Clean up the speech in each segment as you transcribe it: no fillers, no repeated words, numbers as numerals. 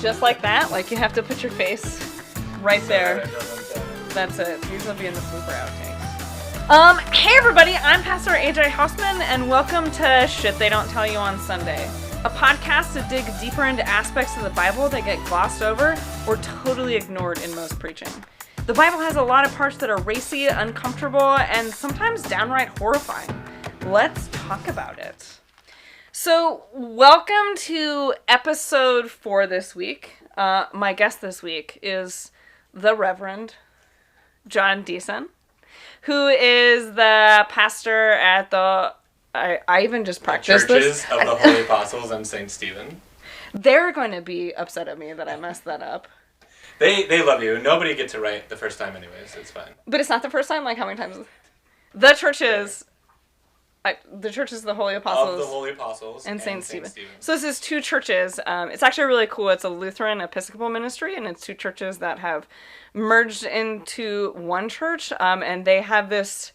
Just like that? Like, you have to put your face right there. That's it. These will be in the blooper outtakes. Hey everybody, I'm Pastor AJ Hausman, and welcome to Shit They Don't Tell You on Sunday, a podcast to dig deeper into aspects of the Bible that get glossed over or totally ignored in most preaching. The Bible has a lot of parts that are racy, uncomfortable, and sometimes downright horrifying. Let's talk about it. So, welcome to episode 4 this week. My guest this week is the Reverend John Deason, who is the pastor at the... I even just practiced Churches this. of the Holy Apostles and St. Stephen. They're going to be upset at me that I messed that up. They love you. Nobody gets it right the first time anyways. It's fine. But it's not the first time? Like, how many times? The church is... the church is the Holy Apostles. Of the Holy Apostles and St. Stephen. So this is 2 churches. It's actually really cool. It's a Lutheran Episcopal ministry, and it's 2 churches that have merged into one church. And they have this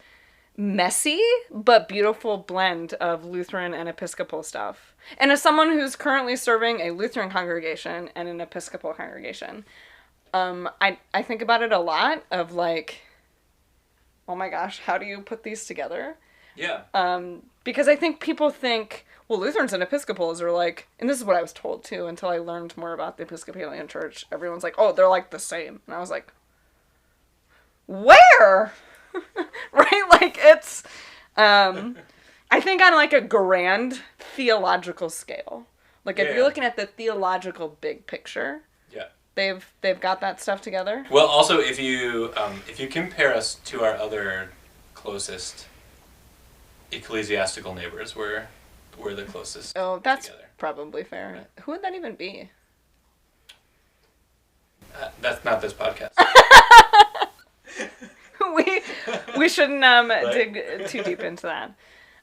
messy but beautiful blend of Lutheran and Episcopal stuff. And as someone who's currently serving a Lutheran congregation and an Episcopal congregation, I think about it a lot of like, oh my gosh, how do you put these together? Yeah. Because I think people think, well, Lutherans and Episcopals are like, and this is what I was told too, until I learned more about the Episcopalian Church. Everyone's like, oh, they're like the same. And I was like, where? Right? Like, it's, I think on like a grand theological scale. Like, if you're looking at the theological big picture, they've got that stuff together. Well, also, if you compare us to our other closest ecclesiastical neighbors, we're the closest. Oh, that's together. Probably fair. Right. Who would that even be? That's not this podcast. we shouldn't dig too deep into that.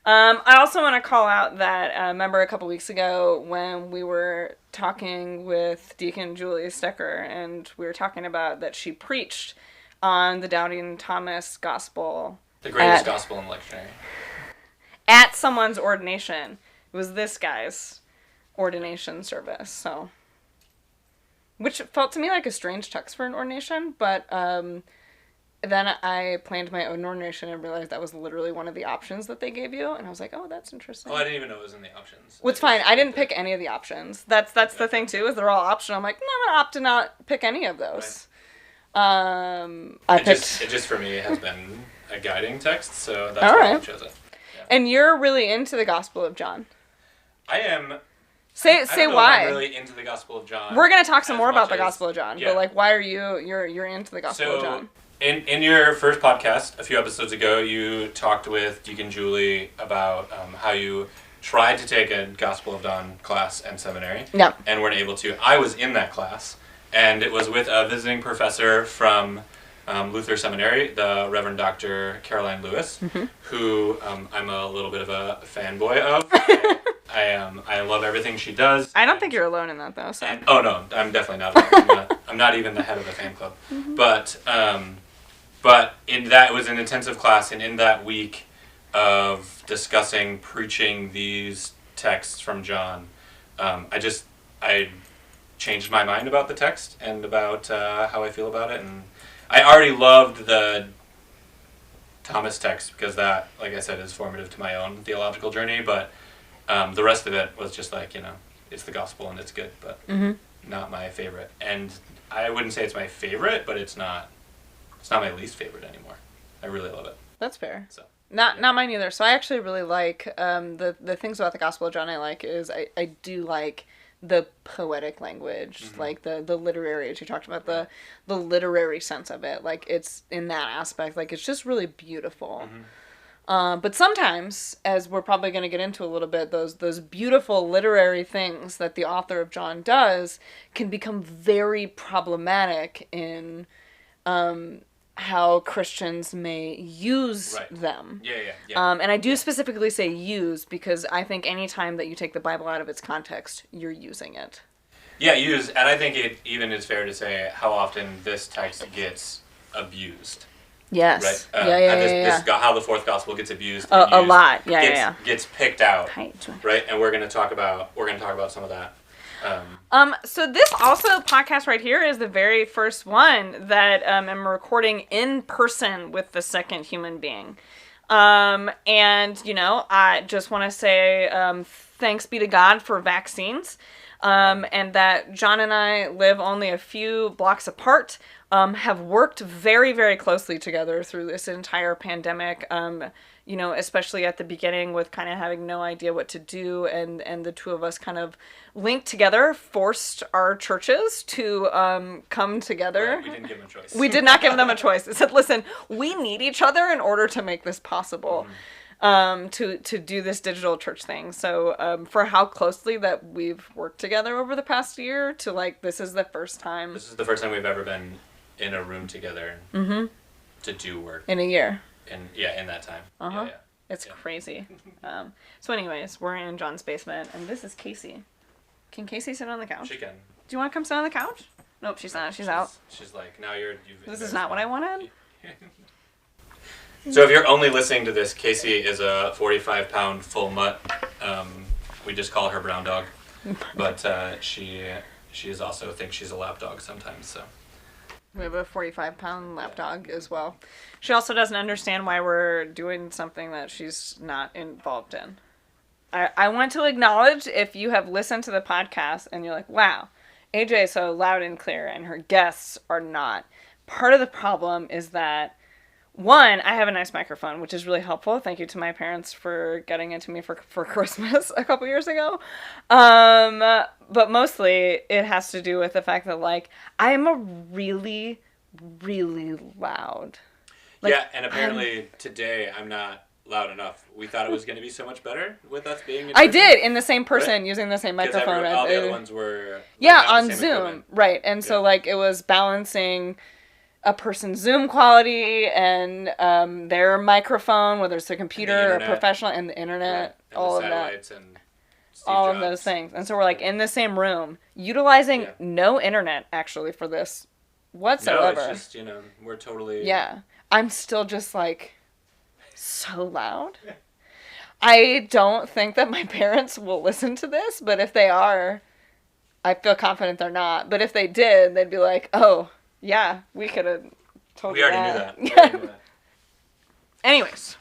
I also want to call out that remember a couple weeks ago when we were talking with Deacon Julie Stecker, and we were talking about that she preached on the Doubting Thomas gospel. The greatest gospel in lectionary. At someone's ordination. It was this guy's ordination service, so. Which felt to me like a strange text for an ordination, but then I planned my own ordination and realized that was literally one of the options that they gave you, and I was like, oh, that's interesting. Oh, I didn't even know it was in the options. Well, it's fine. I didn't pick any of the options. That's the thing, too, is they're all optional. I'm like, no, I'm going to opt to not pick any of those. Right. It just, for me, has been a guiding text, so that's why I chose it. Yeah. And you're really into the Gospel of John. I am... Say why. I'm really into the Gospel of John. We're going to talk some more about the Gospel of John, but like, why are you're into the Gospel of John? In your first podcast, a few episodes ago, you talked with Deacon Julie about how you tried to take a Gospel of John class in seminary, and weren't able to. I was in that class, and it was with a visiting professor from Luther Seminary, the Reverend Dr. Caroline Lewis, who I'm a little bit of a fanboy of. I love everything she does. I don't think you're alone in that, though. So. Oh no, I'm definitely not alone. I'm not even the head of the fan club. But in that, it was an intensive class, and in that week of discussing, preaching these texts from John, I changed my mind about the text and about how I feel about it. And I already loved the Thomas text because that, like I said, is formative to my own theological journey, but the rest of it was just like, it's the gospel and it's good, but not my favorite. And I wouldn't say it's my favorite, but it's not my least favorite anymore. I really love it. That's fair. So not mine either. So I actually really like the things about the Gospel of John I like is I do like the poetic language, like the literary, as you talked about, the literary sense of it. Like, it's in that aspect, like, it's just really beautiful. But sometimes, as we're probably going to get into a little bit, those beautiful literary things that the author of John does can become very problematic in how Christians may use them. Yeah. And I do specifically say use because I think any time that you take the Bible out of its context, you're using it. Yeah, use, and I think it even is fair to say how often this text gets abused. Yes. Right? How the fourth gospel gets abused. A lot. Gets picked out. Right, and we're going to talk about some of that. So this also podcast right here is the very first one that I'm recording in person with the second human being. And, I just want to say thanks be to God for vaccines. And that John and I live only a few blocks apart, have worked very, very closely together through this entire pandemic, especially at the beginning with kind of having no idea what to do, and the two of us kind of linked together, forced our churches to come together. Right, we didn't give them a choice. We did not give them a choice. It said, listen, we need each other in order to make this possible. To do this digital church thing. So for how closely that we've worked together over the past year to this is the first time. This is the first time we've ever been in a room together to do work. In a year. In that time. Uh-huh. Yeah. It's crazy. So anyways, we're in John's basement, and this is Casey. Can Casey sit on the couch? She can. Do you want to come sit on the couch? Nope, she's not. She's out. She's like, now This is not what I wanted? So if you're only listening to this, Casey is a 45-pound full mutt. We just call her brown dog, but she is also thinks she's a lap dog sometimes. So we have a 45-pound lap dog as well. She also doesn't understand why we're doing something that she's not involved in. I want to acknowledge if you have listened to the podcast and you're like, wow, AJ is so loud and clear and her guests are not. Part of the problem is that one, I have a nice microphone, which is really helpful. Thank you to my parents for getting it to me for Christmas a couple years ago. But mostly it has to do with the fact that, I am a really, really loud. And apparently today I'm not loud enough. We thought it was going to be so much better with us being in I did, in the same person, using the same microphone. All the other ones were... on Zoom. Equipment. Right, and so, it was balancing a person's Zoom quality and their microphone, whether it's a computer or professional, and the internet, and all the of that, and all Jobs. of those things. And so we're in the same room, utilizing no internet actually for this whatsoever. No, it's just we're totally. Yeah, I'm still just so loud. I don't think that my parents will listen to this, but if they are, I feel confident they're not. But if they did, they'd be like, oh. Yeah, we could have told you that. We already knew that. Anyways,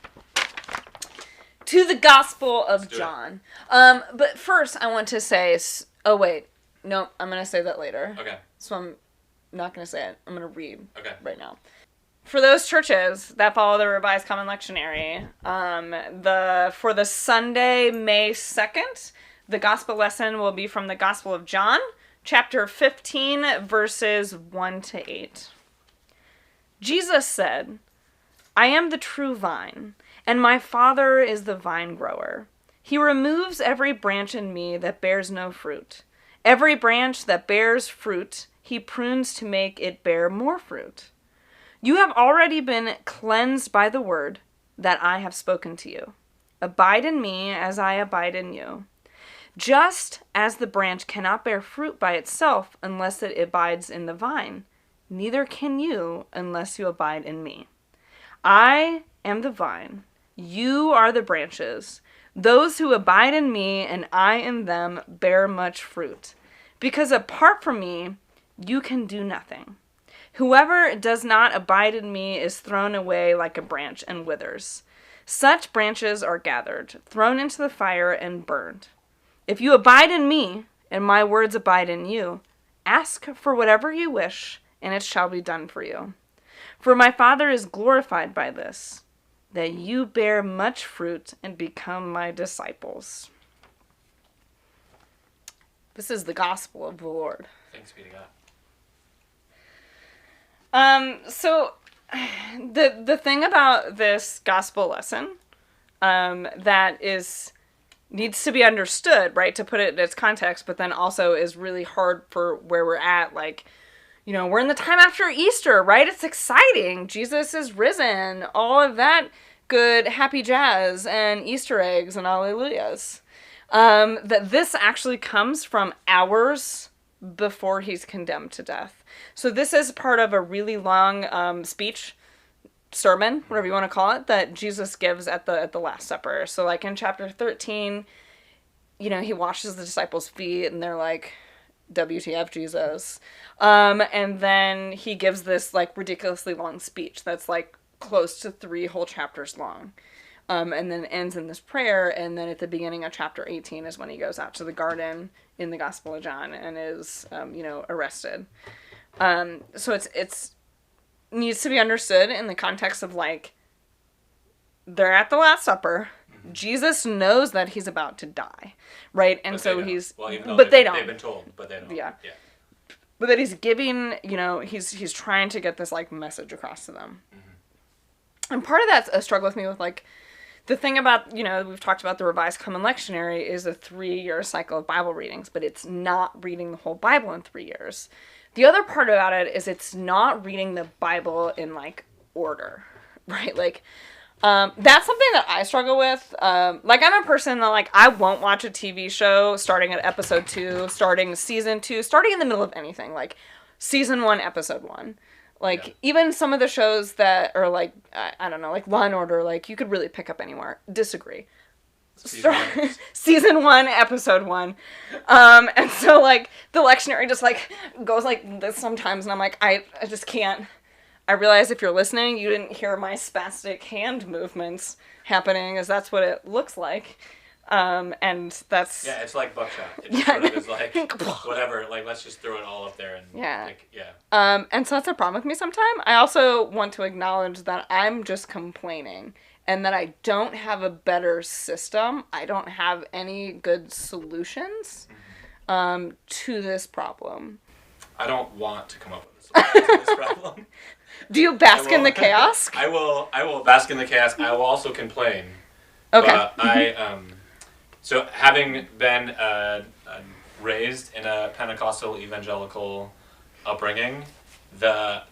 to the Gospel of John. But first, I want to say... Oh, wait. No, I'm going to say that later. Okay. So I'm not going to say it. I'm going to read right now. For those churches that follow the Revised Common Lectionary, for the Sunday, May 2nd, the Gospel lesson will be from the Gospel of John, Chapter 15, verses 1 to 8. Jesus said, I am the true vine, and my Father is the vine grower. He removes every branch in me that bears no fruit. Every branch that bears fruit, he prunes to make it bear more fruit. You have already been cleansed by the word that I have spoken to you. Abide in me as I abide in you. Just as the branch cannot bear fruit by itself unless it abides in the vine, neither can you unless you abide in me. I am the vine, you are the branches. Those who abide in me and I in them bear much fruit, because apart from me, you can do nothing. Whoever does not abide in me is thrown away like a branch and withers. Such branches are gathered, thrown into the fire, and burned. If you abide in me, and my words abide in you, ask for whatever you wish, and it shall be done for you. For my Father is glorified by this, that you bear much fruit and become my disciples. This is the gospel of the Lord. Thanks be to God. So the thing about this gospel lesson that needs to be understood, right, to put it in its context, but then also is really hard for where we're at. We're in the time after Easter, right? It's exciting. Jesus is risen. All of that good, happy jazz and Easter eggs and alleluias. That this actually comes from hours before he's condemned to death. So this is part of a really long sermon, whatever you want to call it, that Jesus gives at the Last Supper. So in chapter 13, he washes the disciples' feet and they're like, WTF Jesus. And then he gives this, like, ridiculously long speech that's, like, close to 3 whole chapters long. And then ends in this prayer, and then at the beginning of chapter 18 is when he goes out to the garden in the Gospel of John and is, arrested. So it's needs to be understood in the context of, like, they're at the Last Supper. Jesus knows that he's about to die, right? And so he's... Well, even though but they don't. They've been told, but they don't. Yeah. But that he's giving, he's trying to get this, like, message across to them. Mm-hmm. And part of that's a struggle with me with, like, the thing about, we've talked about the Revised Common Lectionary is a 3-year cycle of Bible readings, but it's not reading the whole Bible in 3 years. The other part about it is it's not reading the Bible in, like, order, right? Like, that's something that I struggle with. Like, I'm a person that, like, I won't watch a TV show starting at episode 2, starting season 2, starting in the middle of anything, like, season 1, episode 1. Like, even some of the shows that are, like, I don't know, like Law and Order, like, you could really pick up anywhere. Disagree. Season 1, episode 1. And so, like, the lectionary just, like, goes like this sometimes, and I'm like, I just can't. I realize if you're listening, you didn't hear my spastic hand movements happening, as that's what it looks like. And that's... Yeah, it's like buckshot. It sort of is like, whatever, like, let's just throw it all up there and... Like, and so that's a problem with me sometimes. I also want to acknowledge that I'm just complaining, and that I don't have a better system. I don't have any good solutions to this problem. I don't want to come up with a solution to this problem. Do you bask in the chaos? I will bask in the chaos. I will also complain. Okay. But so having been raised in a Pentecostal evangelical upbringing, the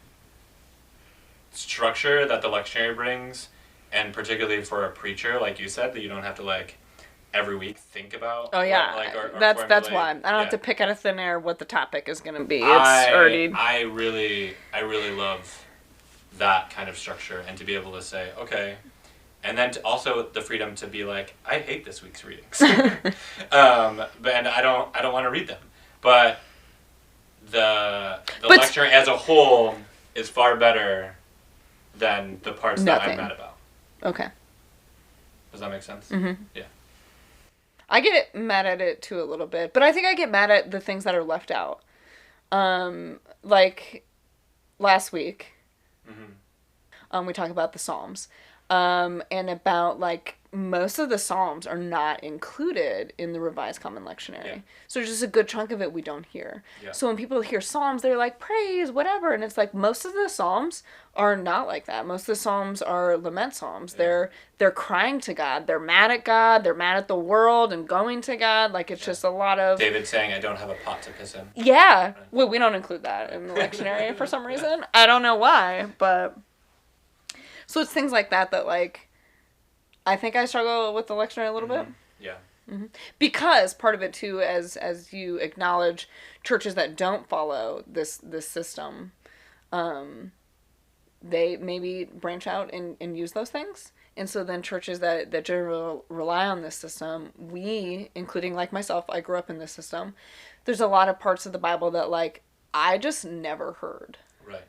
structure that the lectionary brings, and particularly for a preacher, like you said, that you don't have to, like, every week think about. Oh yeah, or that's why I don't have to pick out of thin air what the topic is going to be. It's already. I really love that kind of structure, and to be able to say, okay, and then also the freedom to be like, I hate this week's readings, and I don't want to read them, but the lecture as a whole is far better than the parts that I'm mad about. Okay. Does that make sense? Mm-hmm. Yeah. I get mad at it too a little bit, but I think I get mad at the things that are left out. Like last week, we talk about the Psalms, and about, like, most of the Psalms are not included in the Revised Common Lectionary. Yeah. So there's just a good chunk of it we don't hear. Yeah. So when people hear Psalms, they're like, praise, whatever. And it's like, most of the Psalms are not like that. Most of the Psalms are lament Psalms. Yeah. They're crying to God. They're mad at God. They're mad at the world and going to God. Like, it's just a lot of... David saying, I don't have a pot to piss in. Yeah. Right. Well, we don't include that in the lectionary for some reason. I don't know why, but... So it's things like that, like... I think I struggle with the lectionary a little bit. Yeah. Mm-hmm. Because part of it too, as you acknowledge, churches that don't follow this system, they maybe branch out and use those things. And so then churches that generally rely on this system, we, including like myself, I grew up in this system. There's a lot of parts of the Bible that, like, I just never heard. Right.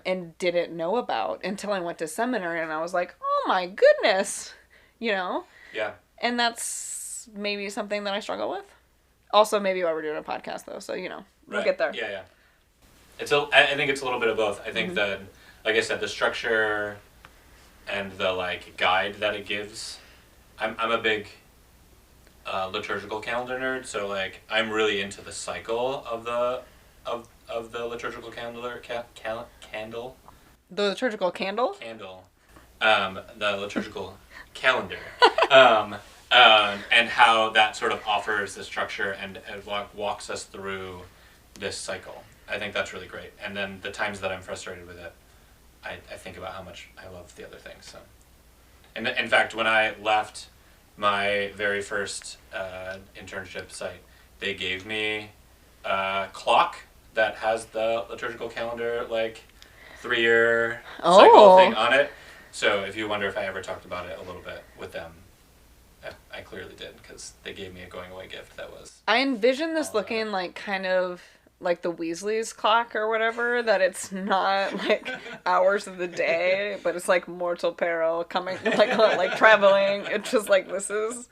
And didn't know about until I went to seminary, and I was like, oh my goodness, Yeah. And that's maybe something that I struggle with. Also, maybe why we're doing a podcast, though, so, we'll get there. Yeah. I think it's a little bit of both. I think that, like I said, the structure and the, like, guide that it gives. I'm a big liturgical calendar nerd, so, like, I'm really into the cycle of the liturgical calendar candle. The liturgical candle? Candle. The liturgical calendar. And how that sort of offers the structure and walks us through this cycle. I think that's really great. And then the times that I'm frustrated with it, I think about how much I love the other things. So, and in fact, when I left my very first internship site, they gave me a clock that has the liturgical calendar, like, 3-year cycle thing on it. So if you wonder if I ever talked about it a little bit with them, I clearly did, because they gave me a going away gift that was... I envision this looking like kind of like the Weasley's clock or whatever, that it's not like hours of the day, but it's like mortal peril coming, like traveling. It's just like, this is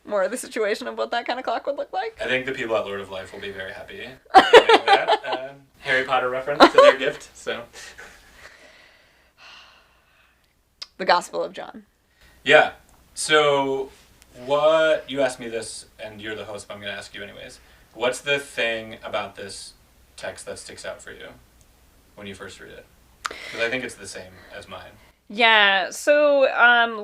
more of the situation of what that kind of clock would look like. I think the people at Lord of Life will be very happy with that Harry Potter reference to their gift, so... The Gospel of John. Yeah. So, you asked me this, and you're the host, but I'm going to ask you anyways. What's the thing about this text that sticks out for you when you first read it? Because I think it's the same as mine. Yeah, so,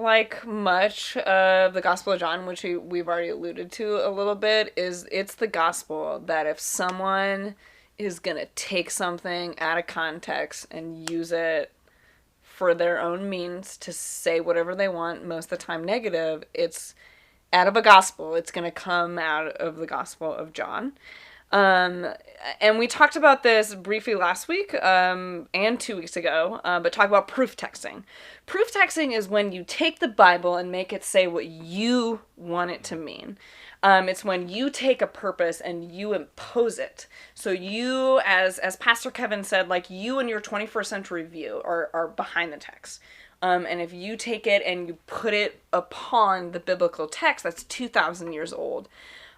like much of the Gospel of John, which we've already alluded to a little bit, it's the gospel that if someone is going to take something out of context and use it for their own means to say whatever they want, most of the time negative, it's out of a gospel. It's going to come out of the Gospel of John. And we talked about this briefly last week and 2 weeks ago, but talk about proof texting. Proof texting is when you take the Bible and make it say what you want it to mean. It's when you take a purpose and you impose it. So you, as Pastor Kevin said, like you and your 21st century view are behind the text. And if you take it and you put it upon the biblical text that's 2,000 years old,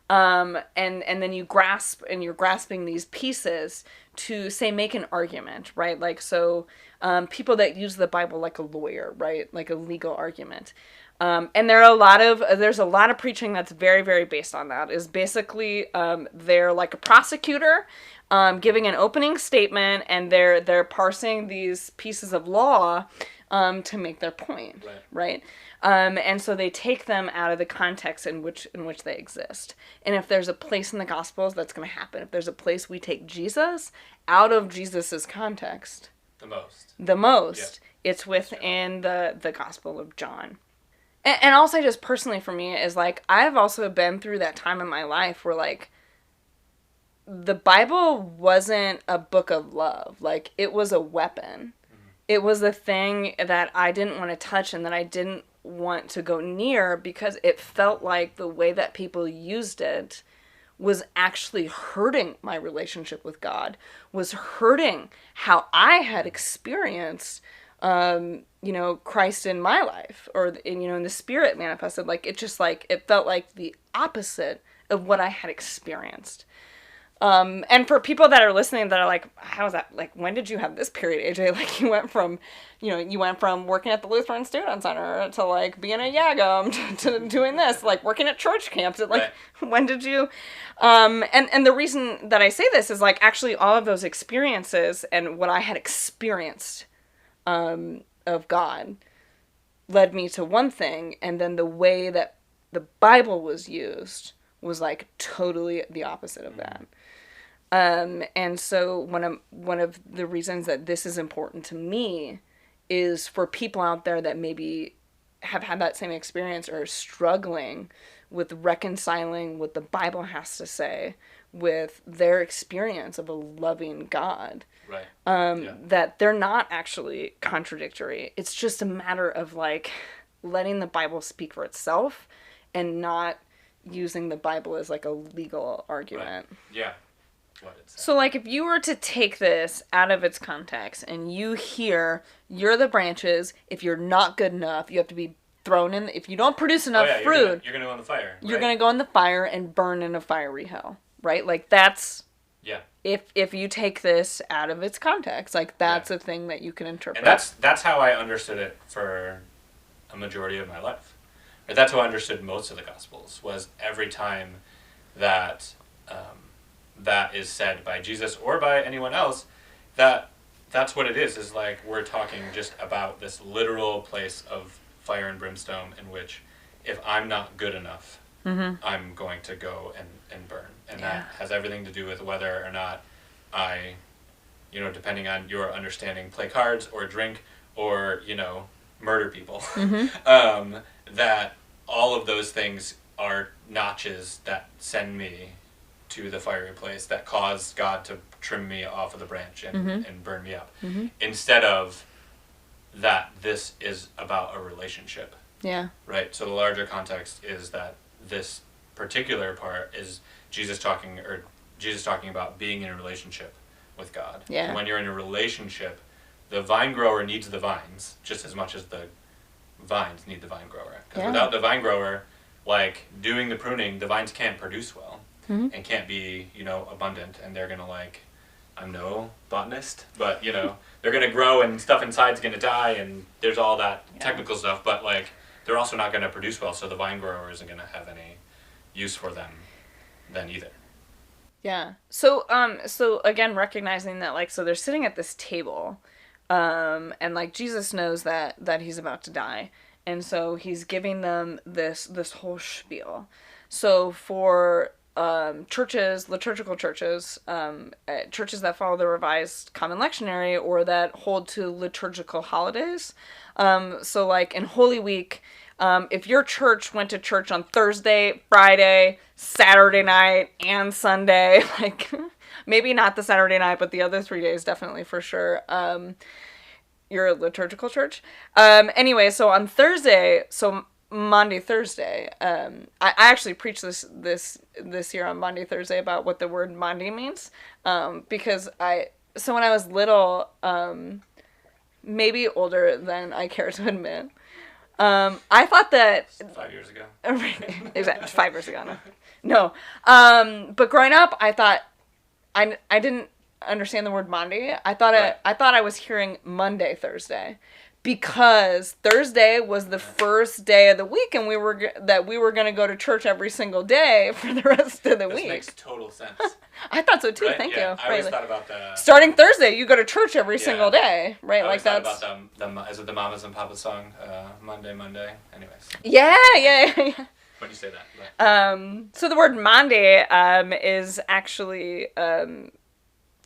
and then you're grasping these pieces to, say, make an argument, right? Like, so people that use the Bible like a lawyer, right? Like a legal argument. And there's a lot of preaching that's very, very based on that. Is basically they're like a prosecutor giving an opening statement, and they're parsing these pieces of law to make their point, right? And so they take them out of the context in which they exist. And if there's a place in the Gospels that's going to happen, if there's a place we take Jesus out of Jesus's context, the most, it's within the Gospel of John. And I'll say just personally for me is like, I've also been through that time in my life where like, the Bible wasn't a book of love. Like, it was a weapon. Mm-hmm. It was a thing that I didn't want to touch and that I didn't want to go near because it felt like the way that people used it was actually hurting my relationship with God, was hurting how I had experienced Christ in my life, or, in the Spirit manifested. Like, it felt like the opposite of what I had experienced. And for people that are listening that are like, how is that? Like, when did you have this period, AJ? Like, you went from working at the Lutheran Student Center to like being a Yagam to doing this, like working at church camps. Like, when did you, and the reason that I say this is like, actually all of those experiences and what I had experienced, of God led me to one thing. And then the way that the Bible was used was like totally the opposite of that. And so one of the reasons that this is important to me is for people out there that maybe have had that same experience or are struggling with reconciling what the Bible has to say with their experience of a loving God. Right. That they're not actually contradictory. It's just a matter of like letting the Bible speak for itself and not using the Bible as like a legal argument. Right. Yeah. So like if you were to take this out of its context and you hear you're the branches, if you're not good enough, you have to be thrown in. If you don't produce enough fruit, you're gonna go in the fire. You're gonna go in the fire and burn in a fiery hell, right? Like that's if you take this out of its context, like that's a thing that you can interpret. And that's how I understood it for a majority of my life. Or that's how I understood most of the Gospels, was every time that that is said by Jesus or by anyone else, that's what it is like we're talking just about this literal place of fire and brimstone in which if I'm not good enough, I'm going to go and burn. And that has everything to do with whether or not I, depending on your understanding, play cards or drink or, murder people. That all of those things are notches that send me to the fiery place, that cause God to trim me off of the branch and burn me up. Instead of that this is about a relationship Yeah. Right? So the larger context is that this particular part is Jesus talking about being in a relationship with God. Yeah. And when you're in a relationship, the vine grower needs the vines just as much as the vines need the vine grower. Because without the vine grower, like, doing the pruning, the vines can't produce well and can't be, abundant. And they're going to, like, I'm no botanist, but, they're going to grow and stuff inside's going to die and there's all that technical stuff. But, like, they're also not going to produce well, so the vine grower isn't going to have any use for them then either. Yeah. So again, recognizing that, like, so they're sitting at this table, and, like, Jesus knows that he's about to die, and so he's giving them this whole spiel. So for liturgical churches, churches that follow the Revised Common Lectionary or that hold to liturgical holidays, so, like, in Holy Week, if your church went to church on Thursday, Friday, Saturday night, and Sunday, like, maybe not the Saturday night, but the other 3 days, definitely, for sure, you're a liturgical church. Anyway, so on Thursday, so Maundy Thursday, I actually preached this year on Maundy Thursday about what the word Maundy means, because so when I was little, maybe older than I care to admit, I thought that 5 years ago. Exactly, 5 years ago. No, but growing up, I thought I didn't understand the word Monday. I thought I was hearing Monday, Thursday, because Thursday was the first day of the week, and we were going to go to church every single day for the rest of the week. This makes total sense. I thought so too. Right? Thank you. I always thought about the starting Thursday. You go to church every single day, right? I always like thought about is it the Mamas and Papas song? Monday. Anyways. Yeah. When you say that. So the word Monday is actually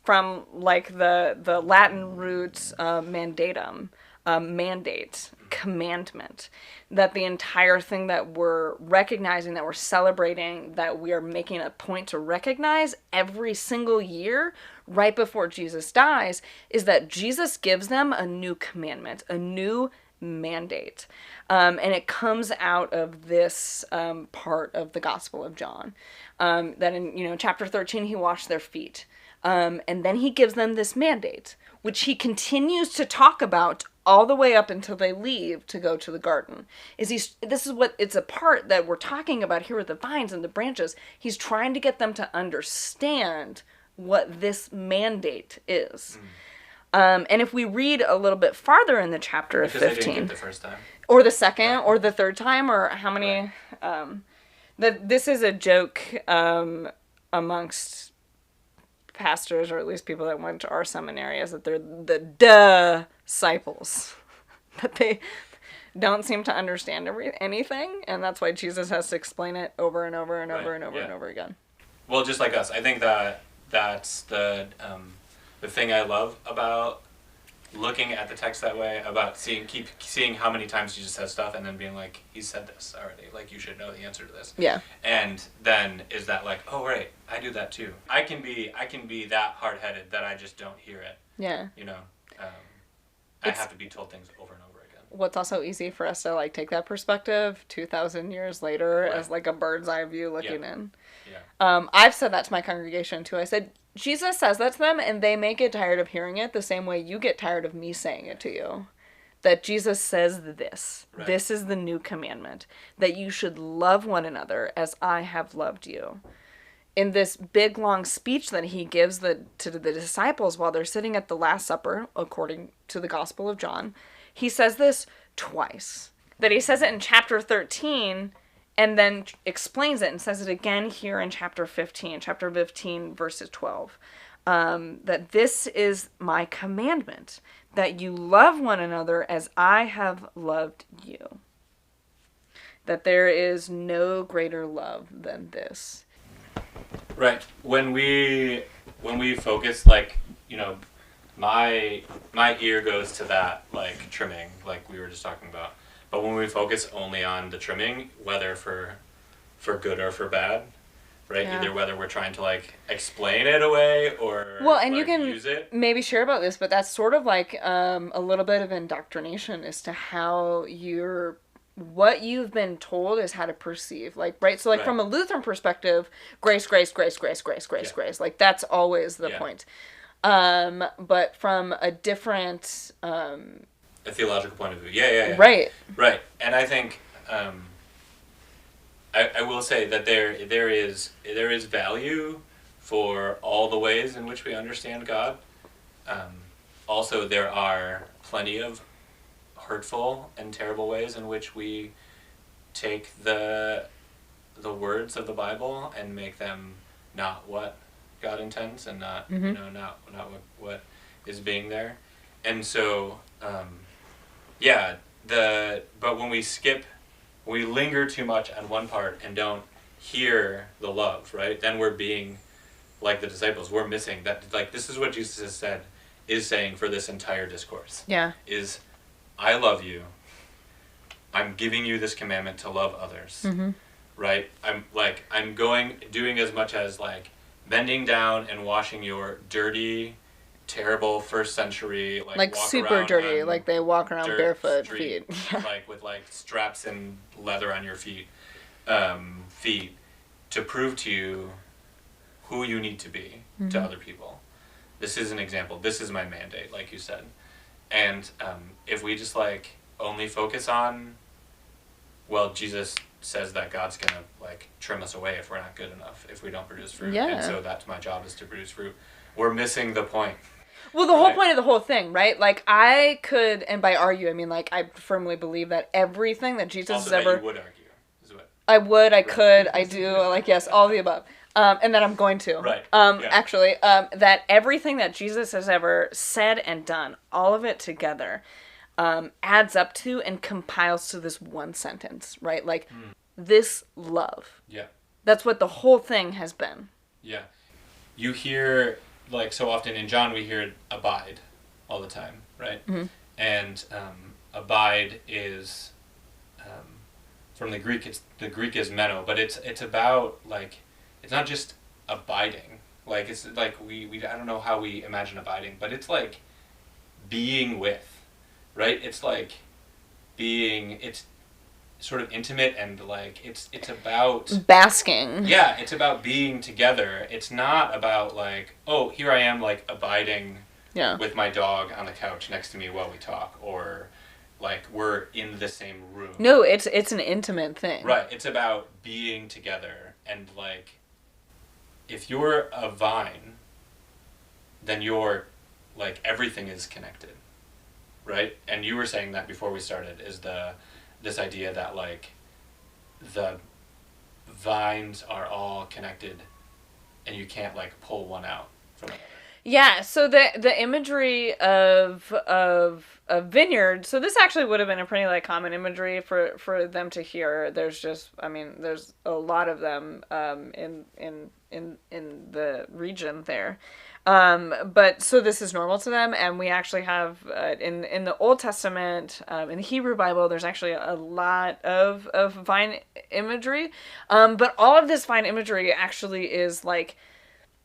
from, like, the Latin root mandatum. Mandate, commandment, that the entire thing that we're recognizing, that we're celebrating, that we are making a point to recognize every single year right before Jesus dies, is that Jesus gives them a new commandment, a new mandate. And it comes out of this part of the Gospel of John, that in chapter 13 he washed their feet. And then he gives them this mandate, which he continues to talk about all the way up until they leave to go to the garden. This is what it's a part that we're talking about here with the vines and the branches. He's trying to get them to understand what this mandate is. And if we read a little bit farther in the chapter of 15, they didn't get it the first time, or the second, or the third time, or how many, this is a joke amongst pastors, or at least people that went to our seminary, is that they're the disciples, that they don't seem to understand anything, and that's why Jesus has to explain it over and over and over and over and over again. Well, just like us, I think that's the thing I love about looking at the text that way, about keep seeing how many times Jesus says stuff and then being like, he said this already, like, you should know the answer to this. Yeah. And then is that like, oh right, I do that too. I can be that hard-headed that I just don't hear it. Yeah. I have to be told things over and over again. What's also easy for us to, like, take that perspective 2,000 years later as, like, a bird's eye view looking in. Yeah. I've said that to my congregation too. I said, Jesus says that to them, and they may get tired of hearing it the same way you get tired of me saying it to you. That Jesus says this. Right. This is the new commandment. That you should love one another as I have loved you. In this big, long speech that he gives to the disciples while they're sitting at the Last Supper, according to the Gospel of John, he says this twice. That he says it in chapter 13, and then explains it and says it again here in chapter 15, verses 12. That this is my commandment, that you love one another as I have loved you. That there is no greater love than this. Right. When we focus, like, my ear goes to that, like, trimming, like we were just talking about. But when we focus only on the trimming, whether for good or for bad, right? Yeah. Either whether we're trying to, like, explain it away or and you can use it. Maybe share about this, but that's sort of like a little bit of indoctrination as to how you're what you've been told is how to perceive. Like, right? So, like, Right. from a Lutheran perspective, grace, grace, grace, grace, grace, grace, Yeah. grace. Like, that's always the Yeah. point. But from a different, A theological point of view. Yeah. right. Right. And I think I will say that there is value for all the ways in which we understand God. Also, there are plenty of hurtful and terrible ways in which we take the words of the Bible and make them not what God intends, and not not what is being there. And so but when we linger too much on one part and don't hear the love, right? Then we're being like the disciples. We're missing that. Like, this is what Jesus has is saying for this entire discourse. Yeah. Is, I love you. I'm giving you this commandment to love others. Mm-hmm. Right? I'm doing as much as, like, bending down and washing your dirty, terrible first century, like walk super around dirty, on like they walk around dirt barefoot street, feet. like with like straps and leather on your feet, to prove to you who you need to be to other people. This is an example. This is my mandate, like you said. And if we just like only focus on, well, Jesus says that God's gonna like trim us away if we're not good enough, if we don't produce fruit. Yeah. And so that's my job, is to produce fruit. We're missing the point. Well, the whole point of the whole thing, right? Like, I could, and by argue, I mean, like, I firmly believe that everything that Jesus Also, has that ever... you would argue, is what... I would, I could, I do, like, yes, all of the above. And that I'm going to. Right. Actually, that everything that Jesus has ever said and done, all of it together, adds up to and compiles to this one sentence, right? Like, this love. Yeah. That's what the whole thing has been. Yeah. You hear, like, so often in John we hear abide all the time, right? Mm-hmm. And abide is, from the Greek, the Greek is meno, but it's about, like, it's not just abiding. Like, it's like we I don't know how we imagine abiding, but it's like being with, right? It's like it's sort of intimate, and like it's about basking. Yeah, it's about being together. It's not about like, oh, here I am, like, abiding with my dog on the couch next to me while we talk, or like we're in the same room. No, it's an intimate thing. Right. It's about being together, and like, if you're a vine, then you're like, everything is connected, right? And you were saying that before we started, is this idea that like the vines are all connected and you can't like pull one out from another. Yeah, so the imagery of vineyard, so this actually would have been a pretty like common imagery for them to hear. There's a lot of them in the region there. But so this is normal to them, and we actually have in the Old Testament, in the Hebrew Bible, there's actually a lot of vine imagery, but all of this vine imagery actually is like,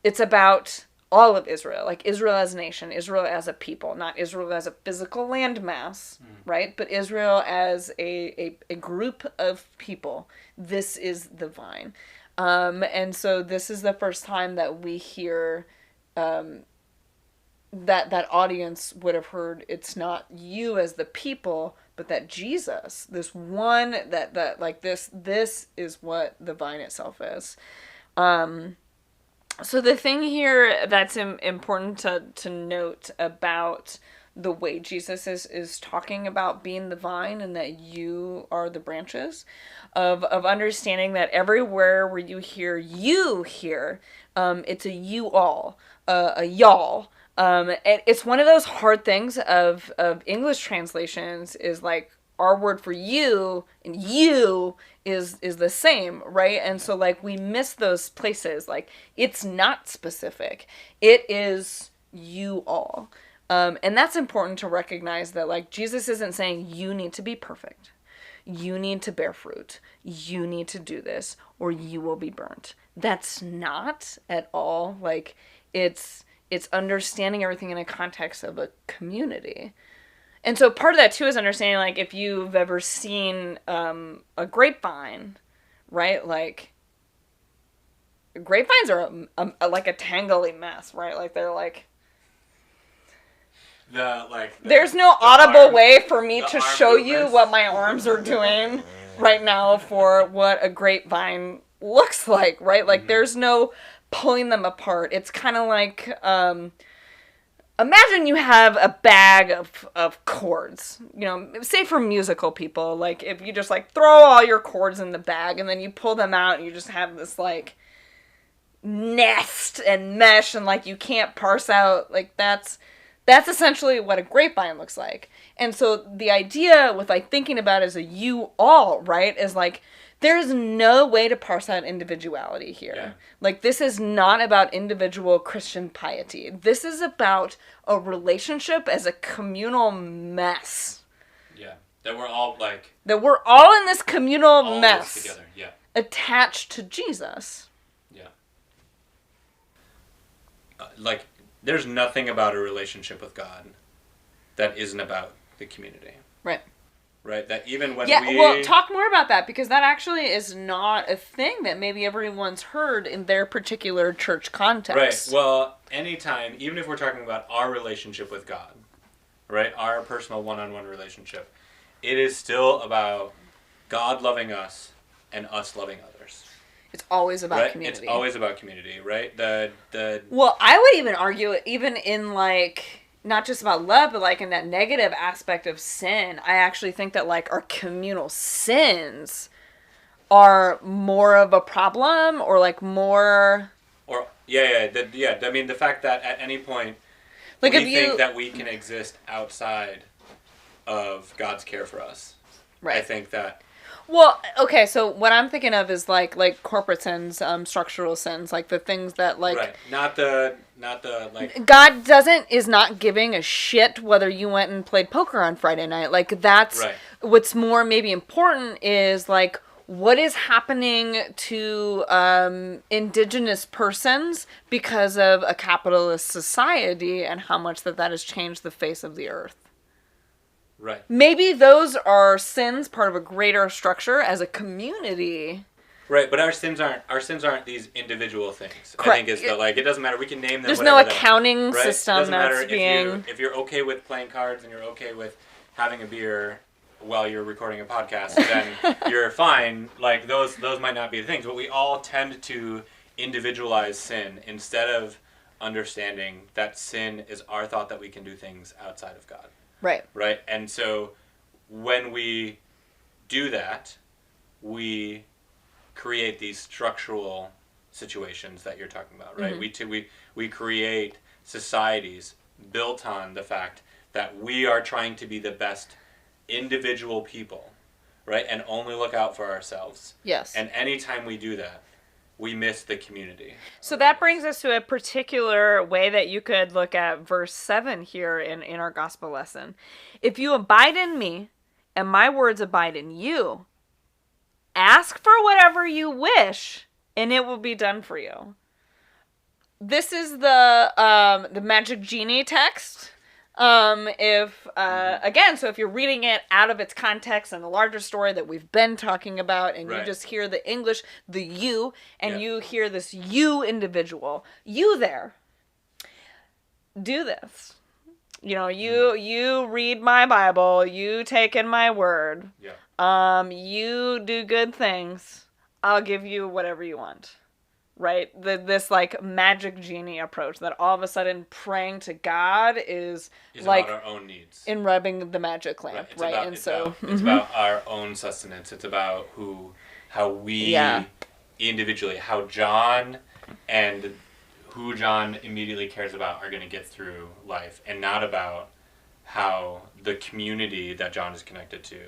it's about all of Israel, like Israel as a nation, Israel as a people, not Israel as a physical landmass, right? But Israel as a group of people. This is the vine, and so this is the first time that we hear. That audience would have heard, it's not you as the people, but that Jesus, this one, that like this is what the vine itself is. So the thing here that's important to note about the way Jesus is talking about being the vine and that you are the branches, of understanding that everywhere where you hear, it's a you all, a y'all. It's one of those hard things of English translations, is like, our word for you and you is the same, right? And so like we miss those places. Like, it's not specific. It is you all. And that's important to recognize, that like Jesus isn't saying you need to be perfect. You need to bear fruit. You need to do this or you will be burnt. That's not at all like, it's understanding everything in a context of a community. And so part of that too is understanding, like, if you've ever seen a grapevine, right? Like, grapevines are like a tangly mess, right? Like, they're like... There's no audible way for me to show you what my arms are doing right now for what a grapevine looks like, right? Like, there's no pulling them apart. It's kind of like... imagine you have a bag of chords, you know, say for musical people, like, if you just, like, throw all your chords in the bag and then you pull them out and you just have this, like, nest and mesh and, like, you can't parse out, like, that's essentially what a grapevine looks like. And so the idea with, like, thinking about it as a you all, right, is, like, there's no way to parse out individuality here. Yeah. Like, this is not about individual Christian piety. This is about a relationship as a communal mess. Yeah. That we're all, like... That we're all in this communal all mess. This together, yeah. Attached to Jesus. Yeah. Like, there's nothing about a relationship with God that isn't about the community. Right. Right, that even when well, talk more about that, because that actually is not a thing that maybe everyone's heard in their particular church context. Right, well, anytime, even if we're talking about our relationship with God, right, our personal one-on-one relationship, it is still about God loving us and us loving others. It's always about right? community. It's always about community, right? Well, I would even argue, even in, like... not just about love, but, like, in that negative aspect of sin, I actually think that, like, our communal sins are more of a problem, or, like, more... Or, yeah. I mean, the fact that at any point, like, we think that we can exist outside of God's care for us. Right. I think that... Well, okay, so what I'm thinking of is, like corporate sins, structural sins, like, the things that, like... Right, not the, like... God is not giving a shit whether you went and played poker on Friday night. Like, that's... Right. What's more maybe important is, like, what is happening to indigenous persons because of a capitalist society and how much that has changed the face of the earth. Right. Maybe those are sins, part of a greater structure as a community. Right, but our sins aren't these individual things. Correct. I think it's like, it doesn't matter. We can name them. There's no accounting system it doesn't that's matter being... if you're okay with playing cards and you're okay with having a beer while you're recording a podcast, then you're fine. Like, those might not be the things, but we all tend to individualize sin instead of understanding that sin is our thought that we can do things outside of God. Right. Right? And so when we do that, we create these structural situations that you're talking about, right? Mm-hmm. We create societies built on the fact that we are trying to be the best individual people, right? And only look out for ourselves. Yes. And anytime we do that, we miss the community. So that brings us to a particular way that you could look at verse 7 here in our gospel lesson. If you abide in me, and my words abide in you, ask for whatever you wish, and it will be done for you. This is the magic genie text. Again, so if you're reading it out of its context and the larger story that we've been talking about, and you just hear the English, the you, and you hear this you individual, you there, do this. You know, you read my Bible, you take in my word, you do good things, I'll give you whatever you want. Right? This, like, magic genie approach that all of a sudden praying to God is like about our own needs. In rubbing the magic lamp, right? It's about our own sustenance. It's about how we individually, how John and who John immediately cares about are going to get through life, and not about how the community that John is connected to,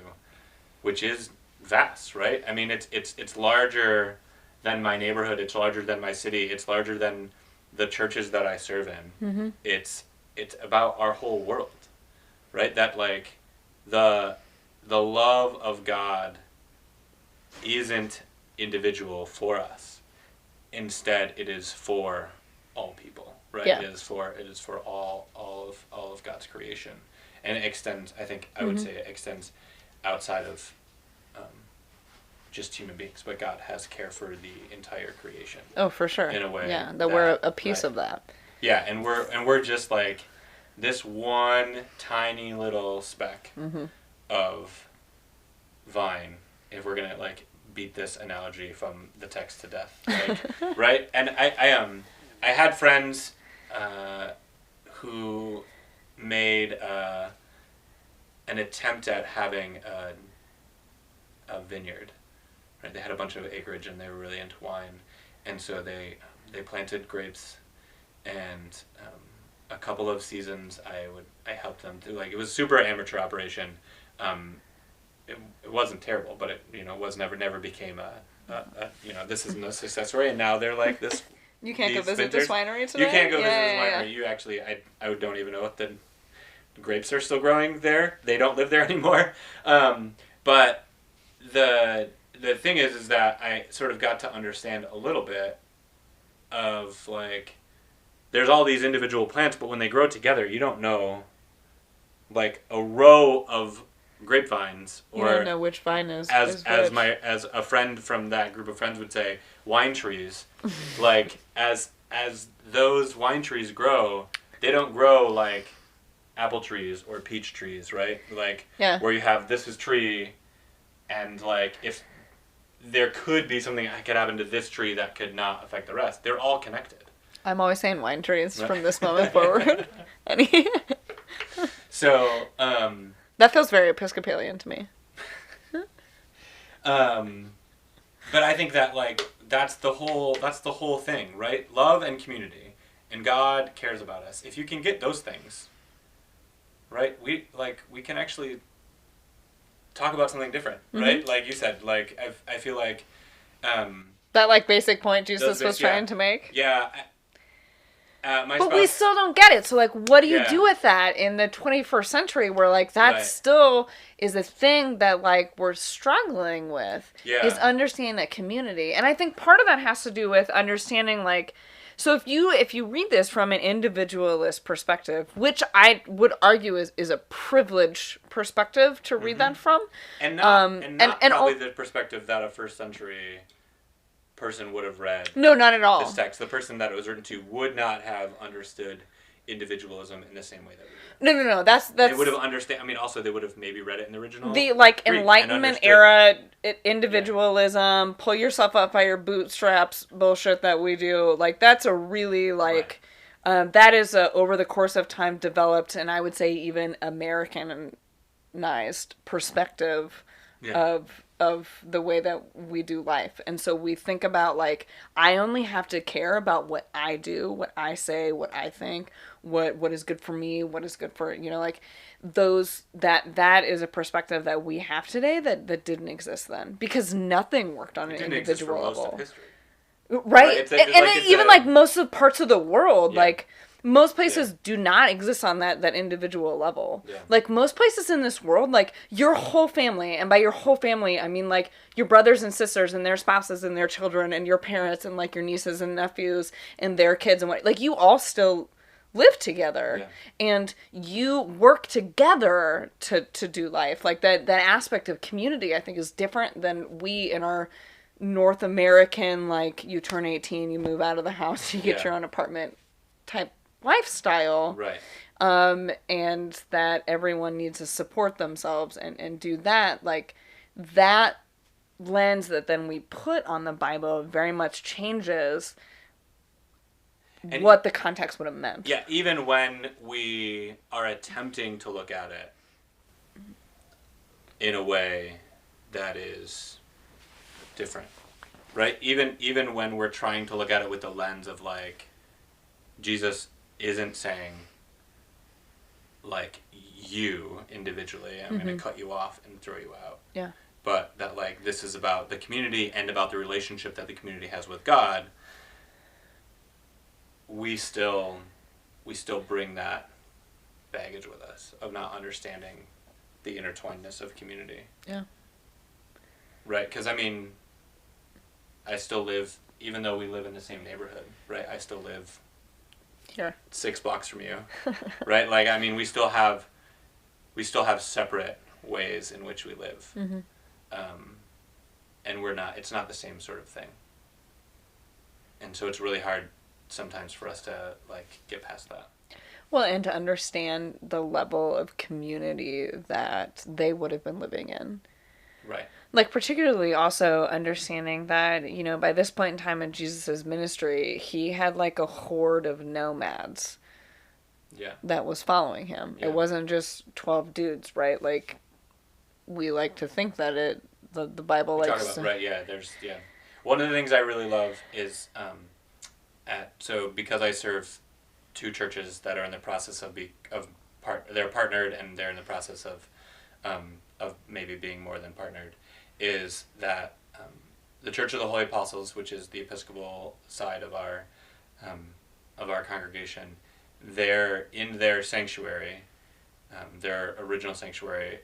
which is vast, right? I mean, it's larger than my neighborhood, it's larger than my city, it's larger than the churches that I serve in. Mm-hmm. It's about our whole world, right? That, like, the love of God isn't individual for us. Instead, it is for all people, right? Yeah. It is for all of God's creation. And it extends, I think, I would say it extends outside of just human beings, but God has care for the entire creation. Oh, for sure. In a way. Yeah, that we're a piece of that. Yeah, and we're just like this one tiny little speck of vine, if we're gonna like beat this analogy from the text to death, like, right? And I had friends who made an attempt at having a vineyard. Right? They had a bunch of acreage and they were really into wine, and so they planted grapes, and a couple of seasons I helped them do, like, it was a super amateur operation. It wasn't terrible, but it never became a this isn't a success story, and now they're like this. You can't go visit this winery today? You can't go visit this winery. You actually, I don't even know if the grapes are still growing there. They don't live there anymore. But the thing is that I sort of got to understand a little bit of, like, there's all these individual plants, but when they grow together, you don't know, like, a row of grapevines, or you don't know which vine is as a friend from that group of friends would say, wine trees. Like, as those wine trees grow, they don't grow like apple trees or peach trees, right? Like, where you have, this is tree, and like, if there could be something that could happen to this tree that could not affect the rest, they're all connected. I'm always saying wine trees from this moment forward. So that feels very Episcopalian to me. But I think that, like, that's the whole thing, right? Love and community, and God cares about us. If you can get those things, right? We can actually talk about something different, right? Like you said, like, I feel like that, like, basic point Jesus was trying to make. Yeah. But we still don't get it. So, like, what do you do with that in the 21st century, where, like, that still is a thing that, like, we're struggling with, is understanding that community. And I think part of that has to do with understanding, like, so if you read this from an individualist perspective, which I would argue is a privileged perspective to read that from. And not probably the perspective that a first century person would have read. No, not at all. This text, the person that it was written to, would not have understood individualism in the same way that we do. No. That's they would have understand. I mean, also they would have maybe read it in the original. The, like, Enlightenment era individualism, pull yourself up by your bootstraps bullshit that we do. Like, that's a really, like, that is a over the course of time developed, and I would say even Americanized perspective of the way that we do life. And so we think about, like, I only have to care about what I do, what I say, what I think, what is good for me, what is good for, like, those, that is a perspective that we have today that didn't exist then, because nothing worked on an individual level. Right? And even like most of parts of the world, like, most places do not exist on that individual level. Yeah. Like, most places in this world, like, your whole family, and by your whole family, I mean, like, your brothers and sisters and their spouses and their children and your parents and, like, your nieces and nephews and their kids and what, like, you all still live together and you work together to do life. Like, that aspect of community, I think, is different than we in our North American, like, you turn 18, you move out of the house, you get your own apartment type lifestyle, right? And that everyone needs to support themselves and do that. Like, that lens that then we put on the Bible very much changes what the context would have meant. Yeah, even when we are attempting to look at it in a way that is different, right? Even when we're trying to look at it with the lens of, like, Jesus isn't saying, like, you individually, I'm going to cut you off and throw you out. Yeah. But that, like, this is about the community and about the relationship that the community has with God. We still bring that baggage with us of not understanding the intertwinedness of community. Yeah. Right? Because, I mean, I still live, even though we live in the same neighborhood, right? I still live here 6 blocks from you, right? Like, I mean, we still have we still have separate ways in which we live. Mm-hmm. And it's not the same sort of thing. And so it's really hard sometimes for us to, like, get past that. Well, and to understand the level of community that they would have been living in. Right. Like, particularly also understanding that, by this point in time in Jesus' ministry, he had, like, a horde of nomads. Yeah. That was following him. Yeah. It wasn't just 12 dudes, right? Like, we like to think that the Bible we likes talk about, right, yeah, one of the things I really love is, so because I serve 2 churches that are in the process they're partnered and they're in the process of maybe being more than partnered, is that the Church of the Holy Apostles, which is the Episcopal side of our congregation, they're in their sanctuary, their original sanctuary.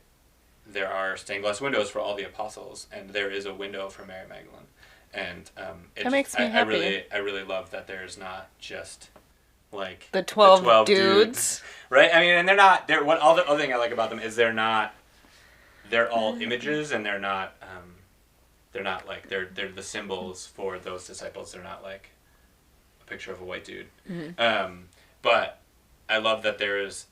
There are stained glass windows for all the apostles, and there is a window for Mary Magdalene, and that makes me happy. I really love that there's not just like the 12 dudes, right? I mean, and they're not. All the other thing I like about them is they're all images, and they're not like they're the symbols for those disciples. They're not like a picture of a white dude. Mm-hmm. But I love that there is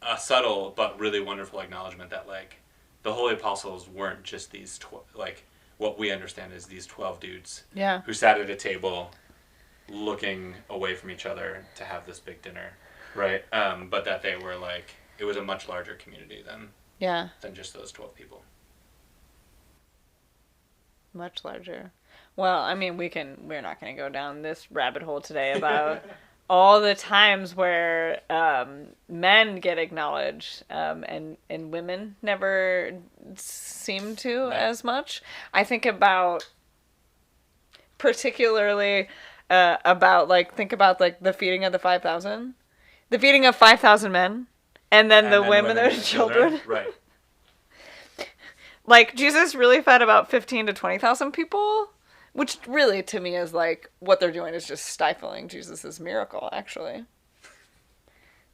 a subtle but really wonderful acknowledgement that, like, the Holy Apostles weren't just these like what we understand as these 12 dudes who sat at a table looking away from each other to have this big dinner, right? But that they were like, it was a much larger community than just those 12 people. Much larger. Well, I mean, we're not going to go down this rabbit hole today about all the times where men get acknowledged and women never seem to as much. I think about particularly think about the feeding of the 5,000. The feeding of 5,000 men and then the women and children. Right. Like, Jesus really fed about 15 to 20,000 people, which really, to me, is like, what they're doing is just stifling Jesus' miracle, actually.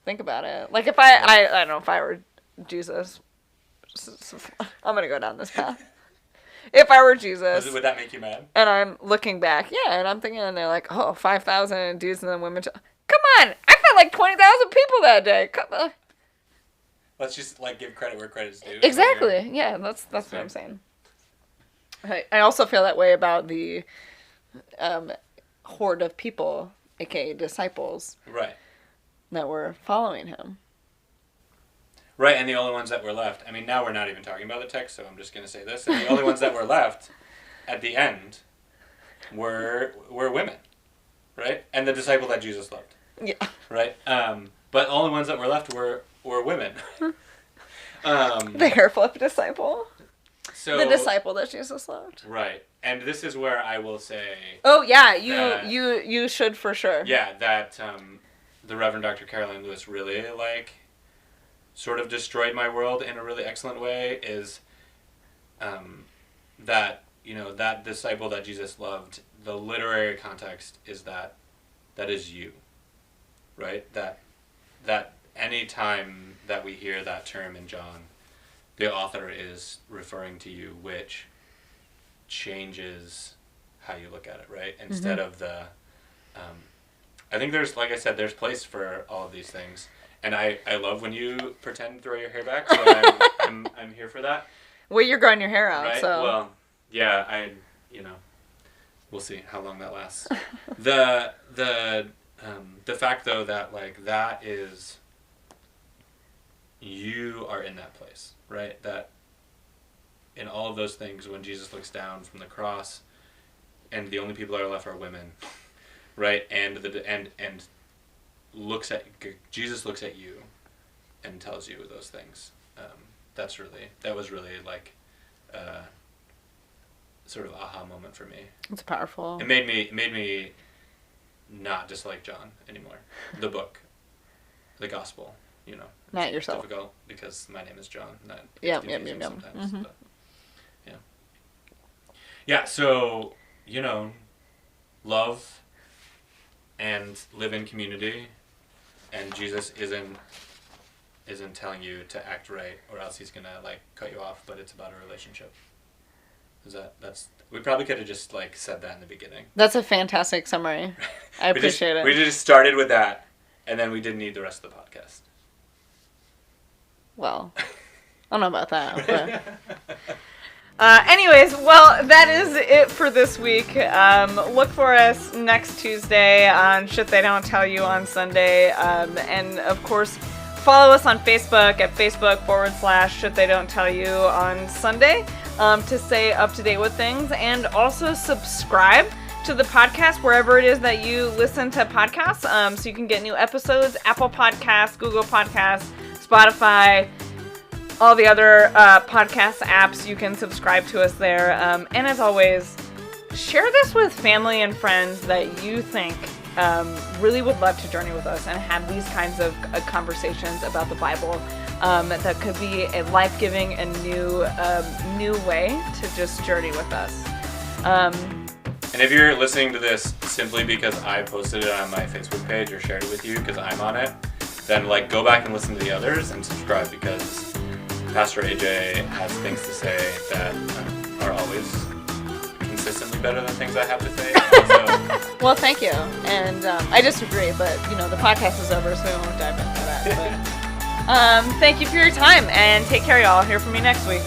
Think about it. Like, if I don't know, if I were Jesus, I'm going to go down this path. If I were Jesus. Would that make you mad? And I'm looking back, and I'm thinking, and they're like, 5,000 dudes and then women. Come on! I fed like 20,000 people that day. Come on. Let's just, like, give credit where credit's due. Exactly. Yeah, that's what I'm saying. I also feel that way about the horde of people, aka disciples, right, that were following him. Right, and the only ones that were left, I mean, now we're not even talking about the text, so I'm just going to say this, and the only ones that were left at the end were women, right? And the disciple that Jesus loved. Yeah. Right? But the only ones that were left were women. The hair flip disciple. So, the disciple that Jesus loved. Right. And this is where I will say... Oh, yeah, you should for sure. Yeah, that the Reverend Dr. Caroline Lewis really, like, sort of destroyed my world in a really excellent way is that, that disciple that Jesus loved, the literary context is that is you, right? That any time that we hear that term in John, the author is referring to you, which changes how you look at it, right? Instead of the... I think there's, like I said, there's place for all of these things. And I love when you pretend to throw your hair back, so I'm here for that. Well, you're growing your hair out, right? so... Well, yeah, we'll see how long that lasts. The fact, though, that, like, that is... You are in that place, right? That in all of those things, when Jesus looks down from the cross, and the only people that are left are women, right? And Jesus looks at you and tells you those things. That was really like sort of aha moment for me. It's powerful. It made me not dislike John anymore. The book, the gospel, Not yourself. It's difficult because my name is John. Yeah. Sometimes. Mm-hmm. But, yeah. Yeah. So love and live in community, and Jesus isn't isn't telling you to act right or else he's gonna like cut you off, but it's about a relationship. We probably could have just like said that in the beginning. That's a fantastic summary. I appreciate it. We just started with that, and then we didn't need the rest of the podcast. Well, I don't know about that. But... anyways, well, that is it for this week. Look for us next Tuesday on Shit They Don't Tell You on Sunday. And, of course, follow us on Facebook at Facebook.com/Shit They Don't Tell You on Sunday to stay up to date with things. And also subscribe to the podcast wherever it is that you listen to podcasts, so you can get new episodes. Apple Podcasts, Google Podcasts, Spotify, all the other podcast apps. You can subscribe to us there. And as always, share this with family and friends that you think really would love to journey with us and have these kinds of conversations about the Bible that could be a life-giving and new way to just journey with us. And if you're listening to this simply because I posted it on my Facebook page or shared it with you because I'm on it, then like go back and listen to the others and subscribe, because Pastor AJ has things to say that are always consistently better than things I have to say. So. Well, thank you. And I disagree, but the podcast is over, so we won't dive into that. But, thank you for your time, and take care, y'all. Hear from me next week.